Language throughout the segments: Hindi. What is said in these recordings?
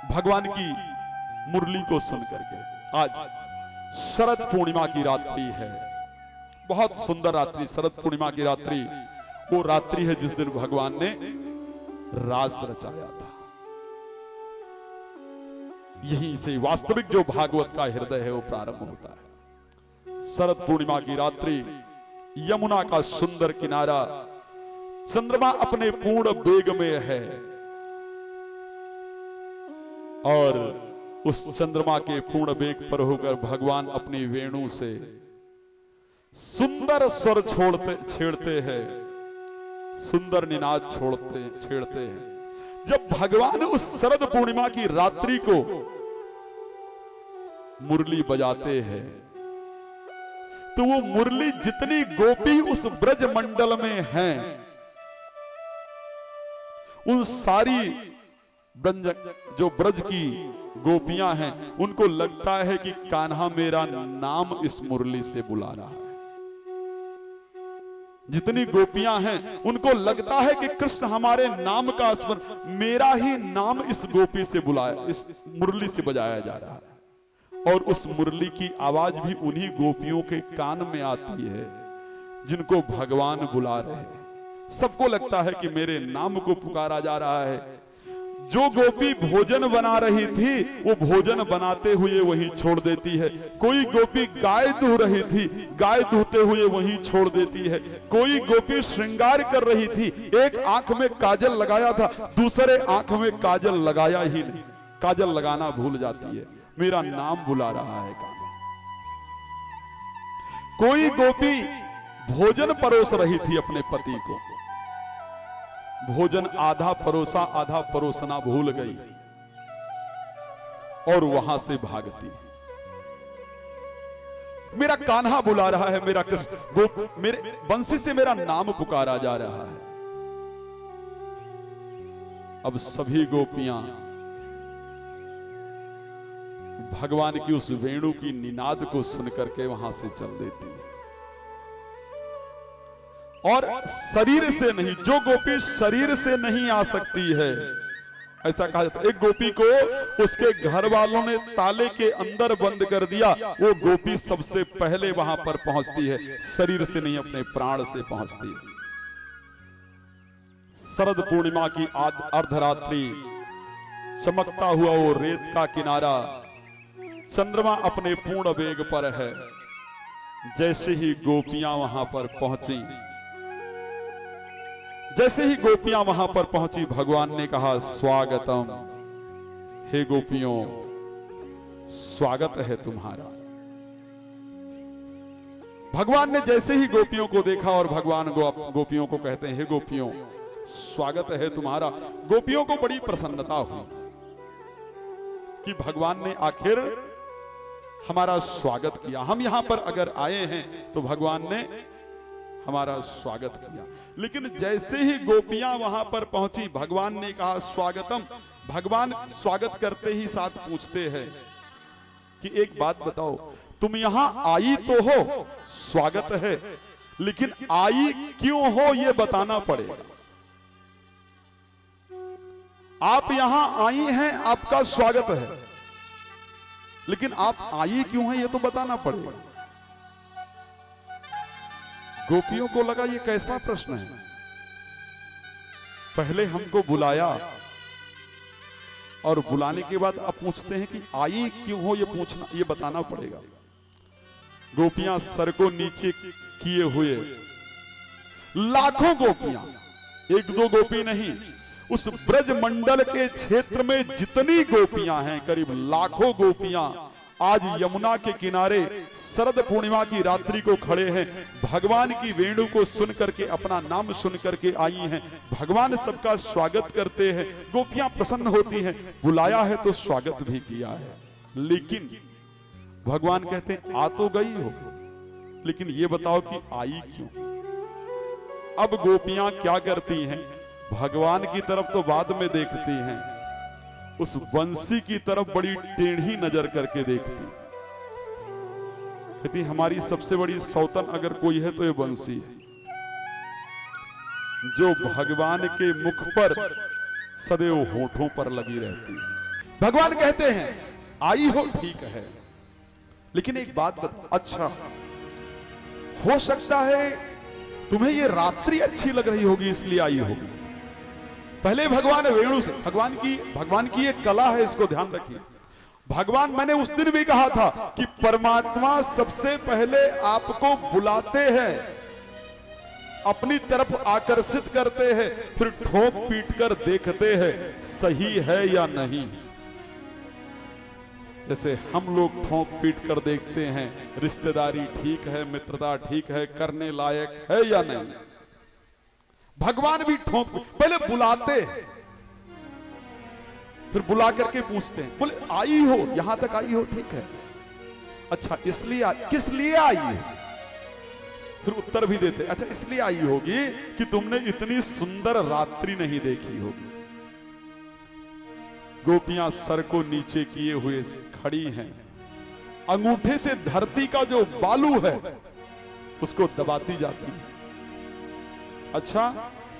भगवान की मुरली को सुन करके। आज शरद पूर्णिमा की रात्रि है, बहुत सुंदर रात्रि। शरद पूर्णिमा की रात्रि वो रात्रि है जिस दिन भगवान ने रास रचाया था। यहीं से वास्तविक जो भागवत का हृदय है वो प्रारंभ होता है। शरद पूर्णिमा की रात्रि, यमुना का सुंदर किनारा, चंद्रमा अपने पूर्ण वेग में है और उस चंद्रमा के पूर्ण वेग पर होकर भगवान अपनी वेणु से सुंदर स्वर छेड़ते हैं, सुंदर निनाद छेड़ते हैं। जब भगवान उस शरद पूर्णिमा की रात्रि को मुरली बजाते हैं तो वो मुरली जितनी गोपी उस ब्रज मंडल में हैं, उन सारी जो ब्रज की गोपियां हैं उनको लगता है कि कान्हा मेरा नाम इस मुरली से बुला रहा है। जितनी गोपियां हैं उनको लगता है कि कृष्ण हमारे नाम का स्मरण, मेरा ही नाम इस गोपी से बुलाया, इस मुरली से बजाया जा रहा है। और उस मुरली की आवाज भी उन्हीं गोपियों के कान में आती है जिनको भगवान बुला रहे हैं। सबको लगता है कि मेरे नाम को पुकारा जा रहा है। जो गोपी भोजन बना रही थी वो भोजन बनाते हुए वहीं छोड़ देती है। कोई गोपी गाय दूह रही थी, गाय दूहते हुए वहीं छोड़ देती है। कोई गोपी श्रृंगार कर रही थी, एक आंख में काजल लगाया था, दूसरे आंख में काजल लगाया ही नहीं, काजल लगाना भूल जाती है। मेरा नाम बुला रहा है कान्हा। कोई गोपी भोजन परोस रही थी अपने पति को, भोजन आधा परोसा आधा परोसना भूल गई और वहां से भागती। मेरा कान्हा बुला रहा है, मेरा कृष्ण, मेरे बंसी से मेरा नाम पुकारा जा रहा है। अब सभी गोपियां भगवान की उस वेणु की निनाद को सुनकर के वहां से चल देती है। और शरीर से नहीं, जो गोपी शरीर से नहीं आ सकती है, ऐसा कहा जाता है। एक गोपी को उसके घर वालों ने ताले के अंदर बंद कर दिया, वो गोपी सबसे पहले वहां पर पहुंचती है, शरीर से नहीं अपने प्राण से पहुंचती है। शरद पूर्णिमा की अर्धरात्रि, चमकता हुआ वो रेत का किनारा, चंद्रमा अपने पूर्ण वेग पर है। जैसे ही गोपियां वहां पर पहुंची, जैसे ही गोपियां वहां पर पहुंची, भगवान ने कहा स्वागतम, हे गोपियों स्वागत है तुम्हारा। भगवान ने जैसे ही गोपियों को देखा और भगवान गोपियों को कहते हैं हे गोपियों स्वागत है तुम्हारा। गोपियों को बड़ी प्रसन्नता हुई कि भगवान ने आखिर हमारा स्वागत किया। हम यहां पर अगर आए हैं तो भगवान ने हमारा स्वागत किया। लेकिन जैसे ही गोपियां वहां पर पहुंची, भगवान ने कहा स्वागतम। भगवान स्वागत करते ही साथ पूछते हैं कि एक बात बताओ, तुम यहां आई तो हो, स्वागत है, लेकिन आई क्यों हो यह बताना पड़ेगा। आप यहां आई हैं, आपका स्वागत है, लेकिन आप आई क्यों हैं यह तो बताना पड़ेगा। गोपियों को लगा ये कैसा प्रश्न है, पहले हमको बुलाया और बुलाने के बाद अब पूछते हैं कि आई क्यों हो, ये बताना पड़ेगा। गोपियां सर को नीचे किए हुए, लाखों गोपियां, एक दो गोपी नहीं, उस ब्रज मंडल के क्षेत्र में जितनी गोपियां हैं, करीब लाखों गोपियां आज यमुना के किनारे शरद पूर्णिमा की रात्रि को खड़े हैं। भगवान की वेणु को सुन करके, अपना नाम सुन करके आई हैं। भगवान सबका स्वागत करते हैं, गोपियां प्रसन्न होती हैं। बुलाया है तो स्वागत भी किया है, लेकिन भगवान कहते हैं आ तो गई हो, लेकिन ये बताओ कि आई क्यों। अब गोपियां क्या करती हैं, भगवान की तरफ तो बाद में देखती हैं, उस बंसी की तरफ बड़ी टेढ़ी नजर करके देखती। कहती हमारी सबसे बड़ी सौतन अगर कोई है तो ये बंसी है, जो भगवान के मुख पर सदैव होठों पर लगी रहती है। भगवान कहते हैं आई हो ठीक है, लेकिन एक बात बता, अच्छा हो सकता है तुम्हें ये रात्रि अच्छी लग रही होगी इसलिए आई होगी। पहले भगवान वेणु से, भगवान की एक कला है, इसको ध्यान रखिए। भगवान, मैंने उस दिन भी कहा था कि परमात्मा सबसे पहले आपको बुलाते हैं, अपनी तरफ आकर्षित करते हैं, फिर ठोक पीट कर देखते हैं सही है या नहीं। जैसे हम लोग ठोक पीट कर देखते हैं रिश्तेदारी ठीक है, मित्रता ठीक है, करने लायक है या नहीं। भगवान भी ठोक पहले बुलाते हैं, फिर बुला करके पूछते हैं, बोले आई हो, यहां तक आई हो ठीक है, अच्छा इसलिए किस लिए आई हो, फिर उत्तर भी देते, अच्छा इसलिए आई होगी कि तुमने इतनी सुंदर रात्रि नहीं देखी होगी। गोपियां सर को नीचे किए हुए खड़ी हैं, अंगूठे से धरती का जो बालू है उसको दबाती जाती है। अच्छा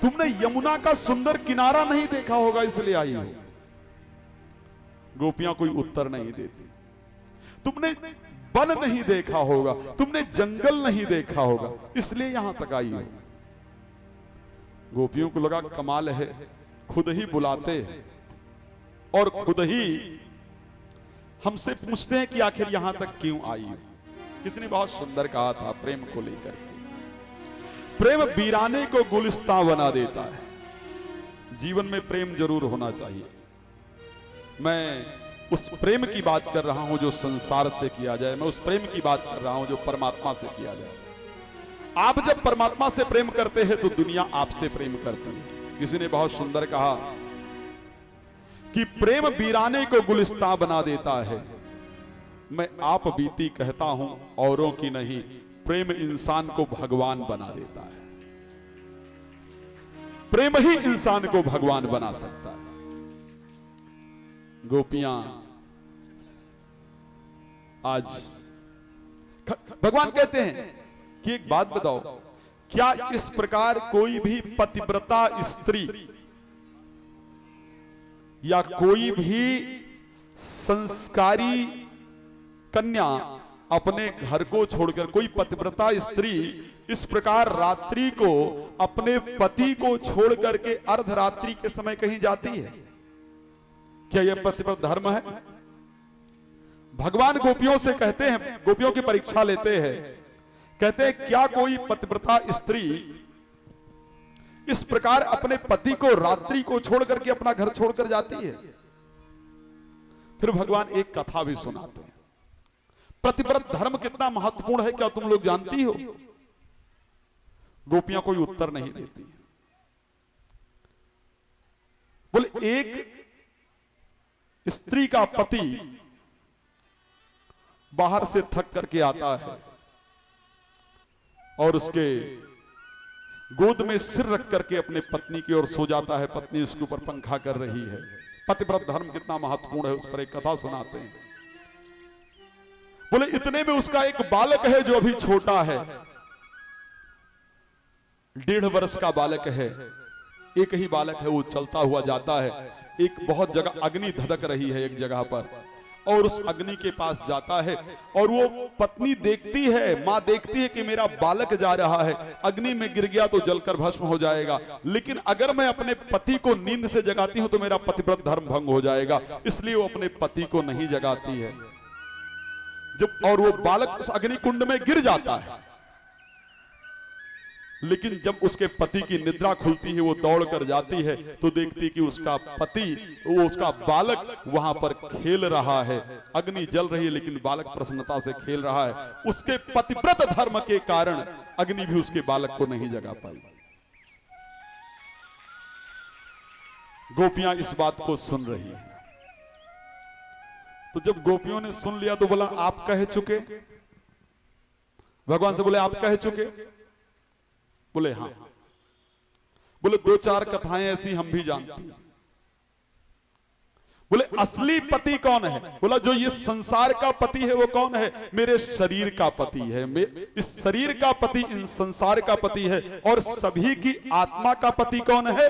तुमने यमुना का सुंदर किनारा नहीं देखा होगा इसलिए आई हो। गोपियां कोई उत्तर नहीं देती। तुमने वन नहीं देखा होगा, तुमने जंगल नहीं देखा होगा इसलिए यहां तक आई हो। गोपियों को लगा कमाल है, खुद ही बुलाते हैं और खुद ही हमसे पूछते हैं कि आखिर यहां तक क्यों आई हो। किसी ने बहुत सुंदर कहा था प्रेम को लेकर के, प्रेम वीराने को गुलिस्तां बना देता है। जीवन में प्रेम जरूर होना चाहिए। मैं उस प्रेम की बात कर रहा हूं जो संसार से किया जाए, मैं उस प्रेम की बात कर रहा हूं जो परमात्मा से किया जाए। आप जब परमात्मा से प्रेम करते हैं तो दुनिया आपसे प्रेम करती है। किसी ने बहुत सुंदर कहा कि प्रेम वीराने को गुलिस्तां बना देता है। मैं आप बीती कहता हूं औरों की नहीं, प्रेम इंसान को भगवान बना देता है। प्रेम ही इंसान को भगवान बना सकता है। गोपियां आज भगवान कहते हैं कि एक बात बताओ, क्या इस प्रकार कोई भी पतिव्रता स्त्री या कोई भी संस्कारी कन्या अपने घर को छोड़कर, कोई पतिव्रता स्त्री इस प्रकार रात्रि को अपने पति को छोड़ करके अर्धरात्रि के समय कहीं जाती है? क्या यह पतिव्रत धर्म है? भगवान गोपियों से कहते हैं, गोपियों की परीक्षा लेते हैं, कहते हैं क्या कोई पतिव्रता स्त्री इस प्रकार अपने पति को रात्रि को छोड़ करके अपना घर छोड़कर जाती है? फिर भगवान एक कथा भी सुनाते हैं। पतिव्रत धर्म कितना महत्वपूर्ण है क्या तुम लोग जानती हो? गोपियां कोई उत्तर नहीं देती। बोले एक स्त्री का पति बाहर से थक करके आता है और उसके गोद में सिर रख करके अपने पत्नी की ओर सो जाता है। पत्नी उसके ऊपर पंखा कर रही है। पतिव्रत धर्म कितना महत्वपूर्ण है उस पर एक कथा सुनाते हैं। बोले इतने में उसका एक बालक है जो अभी छोटा है, 1.5 वर्ष का बालक है। एक ही बालक है, वो चलता हुआ जाता है। एक बहुत जगह अग्नि धधक रही है एक जगह पर, और उस अग्नि के पास जाता है और वो पत्नी देखती है, मां देखती है कि मेरा बालक जा रहा है, अग्नि में गिर गया तो जलकर भस्म हो जाएगा, लेकिन अगर मैं अपने पति को नींद से जगाती हूं तो मेरा पतिव्रत धर्म भंग हो जाएगा, इसलिए वो अपने पति को नहीं जगाती है। जब और वो बालक उस अग्नि कुंड में गिर जाता है, लेकिन जब उसके पति की निद्रा खुलती है, वो दौड़ कर जाती है तो देखती कि उसका पति, वो उसका बालक वहां पर खेल रहा है। अग्नि जल रही है लेकिन बालक प्रसन्नता से खेल रहा है। उसके पतिव्रत धर्म के कारण अग्नि भी उसके बालक को नहीं जगा पाई। गोपियां इस बात को सुन रही हैं। तो जब गोपियों ने सुन लिया तो बोला आप कह चुके? भगवान से बोले आप कह चुके? बोले हां। बोले 2-4 कथाएं ऐसी हम भी जानते हैं। बोले असली पति कौन है? बोला जो ये संसार का पति है वो कौन है? मेरे शरीर का पति है। इस शरीर का पति इन संसार का पति है। और सभी की आत्मा का पति कौन है?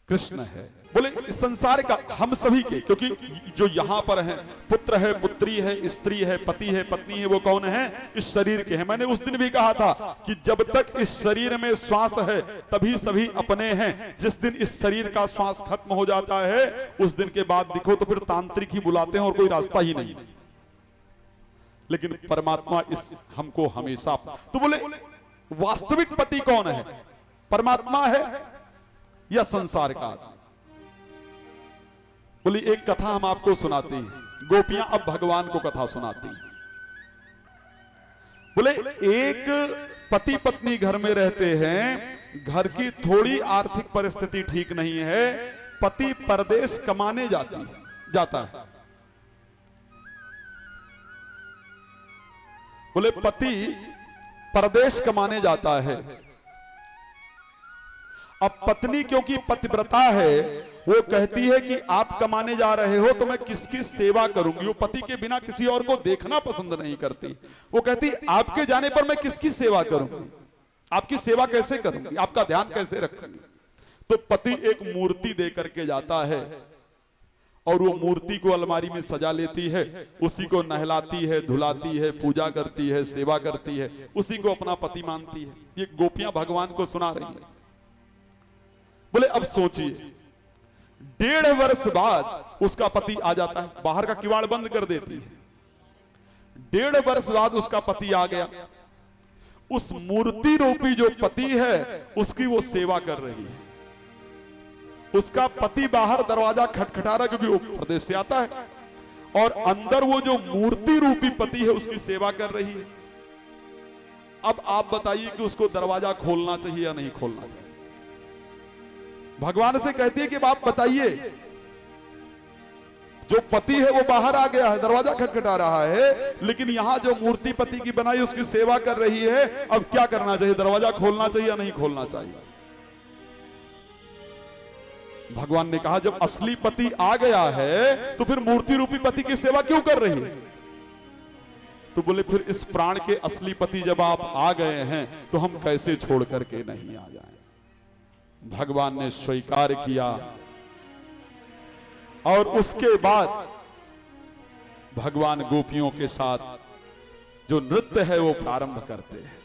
कृष्ण है। बोले इस संसार का हम सभी के, क्योंकि जो यहां पर हैं, पुत्र है, पुत्री है, स्त्री है, पति है, पत्नी है, वो कौन है? इस शरीर के हैं। मैंने उस दिन भी कहा था कि जब तक इस शरीर में श्वास है तभी सभी अपने हैं। जिस दिन इस शरीर का श्वास खत्म हो जाता है उस दिन के बाद दिखो तो फिर तांत्रिक ही बुलाते हैं और कोई रास्ता ही नहीं। लेकिन परमात्मा इस हमको हमेशा, तो बोले वास्तविक पति कौन है? परमात्मा है या संसार का? बोली एक कथा हम आपको सुनाते हैं। गोपियां अब भगवान को कथा सुनाती हैं। बोले एक पति पत्नी घर में रहते हैं, घर की थोड़ी आर्थिक परिस्थिति ठीक नहीं है, पति परदेश कमाने जाता है। बोले पति परदेश कमाने जाता है। अब पत्नी क्योंकि पतिव्रता है, वो कहती है कि आप कमाने जा रहे हो तो मैं किसकी सेवा करूंगी। वो पति के बिना किसी और को देखना पसंद नहीं करती। वो कहती आपके जाने पर मैं किसकी सेवा करूंगी, आपकी सेवा कैसे करूंगी, आपका ध्यान कैसे रखूंगी। तो पति एक मूर्ति दे करके जाता है और वो मूर्ति को अलमारी में सजा लेती है, उसी को नहलाती है, धुलाती है, पूजा करती है, सेवा करती है, उसी को अपना पति मानती है। ये गोपियां भगवान को सुना रही है। बोले अब सोचिए 1.5 वर्ष बाद उसका पति आ जाता है, बाहर का किवाड़ बंद कर देती है। 1.5 वर्ष बाद उसका पति आ गया। उस मूर्ति रूपी जो पति है उसकी वो सेवा कर रही है। उसका पति बाहर दरवाजा खटखटा रहा क्योंकि वो प्रदेश से आता है, और अंदर वो जो मूर्ति रूपी पति है उसकी सेवा कर रही है। अब आप बताइए कि उसको दरवाजा खोलना चाहिए या नहीं खोलना चाहिए? भगवान से कहती है कि आप बताइए, जो पति है वो बाहर आ गया है, दरवाजा खटखटा रहा है, लेकिन यहां जो मूर्ति पति की बनाई उसकी सेवा कर रही है। अब क्या करना चाहिए? दरवाजा खोलना चाहिए या नहीं खोलना चाहिए? भगवान ने कहा जब असली पति आ गया है तो फिर मूर्ति रूपी पति की सेवा क्यों कर रही है? तो बोले फिर इस प्राण के असली पति जब आप आ गए हैं तो हम कैसे छोड़ करके नहीं आ जाएं। भगवान ने स्वीकार किया और उसके बाद भगवान गोपियों के साथ जो नृत्य है वो प्रारंभ करते हैं।